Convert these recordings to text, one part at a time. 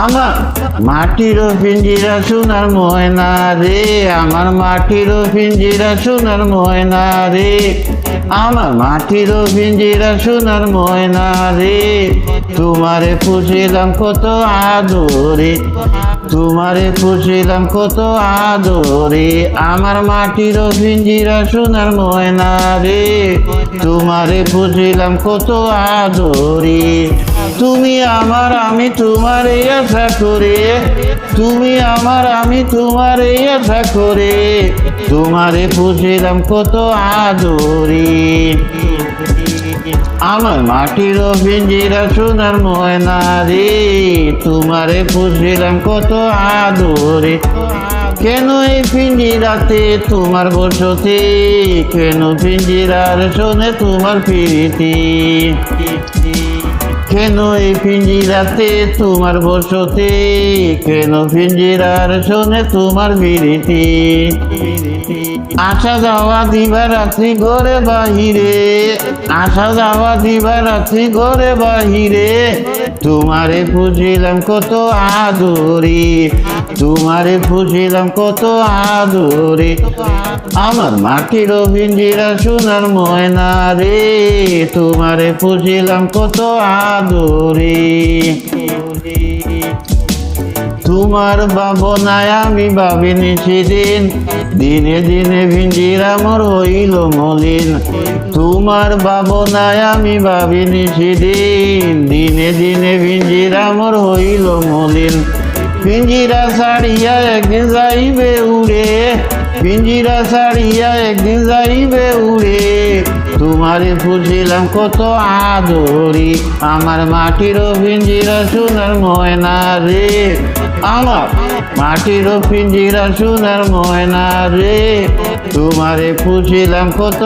আমার মাটির পিঞ্জিরা সোনার ময়না রে, আমার মাটির পিঞ্জিরা সোনার ময়না রে, আমার মাটির পিঞ্জিরা সোনার ময়না রে, তোমারে পুষিলাম কত আদরে, তোমারে পুষিলাম কত আদরে, আমার মাটির পিঞ্জিরা সোনার ময়না রে, তোমারে পুষিলাম কত আদরে। তুমি আমার আমি তোমার আশা করে, তুমি আমার আমি তোমার আশা করে, তোমারে পুষিলাম কত আদরে। আমার মাটির পিঞ্জিরা সোনার ময়না রে, তোমারে পুষিলাম কত আদরে। কেন এই পিঞ্জিরাতে তোমার বসতে, কেন পিঞ্জিরার শোনে তোমার প্রীতি, কেন এই পিঞ্জিরাতে তোমার বসতে, কেন পিঞ্জিরার শোনে তোমার বিরতি। আসা যাওয়া দিবা রাত্রি ঘরে বাহিরে, আসা যাওয়া দিবা রাত্রি ঘরে বাহিরে, তোমারে পুষিলাম কত আদরে, তোমারে পুষিলাম কত আদরে। আমার মাটির পিঞ্জিরা সোনার ময়না রে, তোমারে পুষিলাম কত আদরে। তোমার ভাবনায় আমি ভাবিনি সেদিন, দিনে দিনে পিঞ্জিরা মোর হইল মলিন। তোমার ভাবনায় আমি ভাবিনি সেদিন, দিনে দিনে পিঞ্জিরা মোর হইল মলিন। পিঞ্জিরা ছাড়িয়া একদিন যাইবে উড়ে, পিঞ্জিরা ছাড়িয়া একদিন যাইবে উড়ে, তোমারে পুষিলাম কত আদরে। আমার মাটির পিঞ্জিরা সোনার ময়না রে, আমার মাটির পিঞ্জিরা সোনার ময়না রে, তোমারে পুষিলাম কত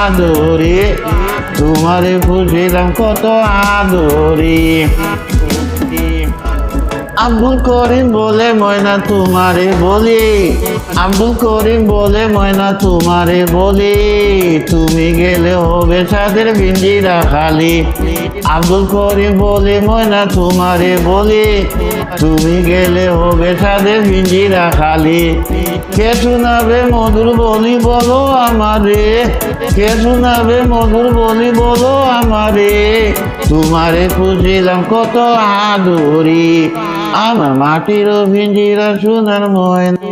আদরে, তোমারে পুষিলাম কত আদরে। আব্দুল করিম বলে ময়না তোমারে বলি, আব্দুল করিম বলে ময়না তোমারে বলি, তুমি গেলে হবে সাদের পিঞ্জিরা খালি। আব্দুল করিম বলে ময়না তোমারে বলি, তুমি গেলে হবে সাদের পিঞ্জিরা খালি। কে শোনাবে মধুর বলি বলো আমারে, কে শোনাবে মধুর বলি বলো আমারে, তোমারে পুষিলাম কত আদরে। আমার মাটির পিঞ্জিরা সোনার ময়না।